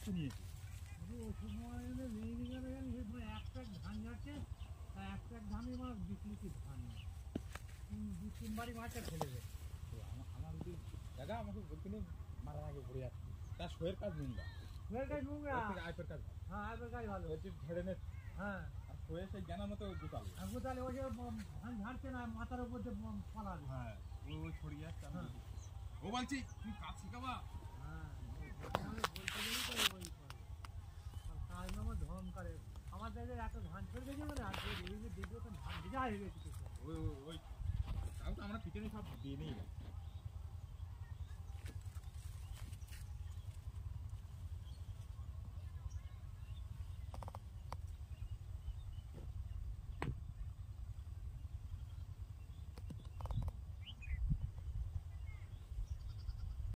দায়িত্ব নিয়েছে। ওই সময় একটা ধান যাচ্ছে, একটা ধানই আমার বিক্রি ধান না, 2-3 বাড়ি মাঠে ফেলে দেয়। তো আমার দাদা আমাকে বলতে নেই মারার আগে পড়ে যাচ্ছে, তার শোয়ের কাজ নোংরা, শোয়ের কাজ নোংরা, আইপের কাজ ভালো। হ্যাঁ আইপের কাজ ভালো, ঝেড়ে নে। হ্যাঁ আর শোয়ে সেই জ্ঞানের মতো গোটালো, গোটালে ওই যে ধান ঝাড়ছে না, মাথার উপর দিয়ে ফলাবে। হ্যাঁ ওই ছড়িয়ে যাচ্ছে। ও বলছি তুমি কাজ শিখাবা? হ্যাঁ বলতে গেলেই তো ওই কাজ নামে ধম করে। আমার দাদা এত ধান ছড়ে গেছে, মানে দেখবো তো ধান ভিজা হয়ে গেছে। ওই তাও তো আমরা পিছনে সব দিয়ে নিই।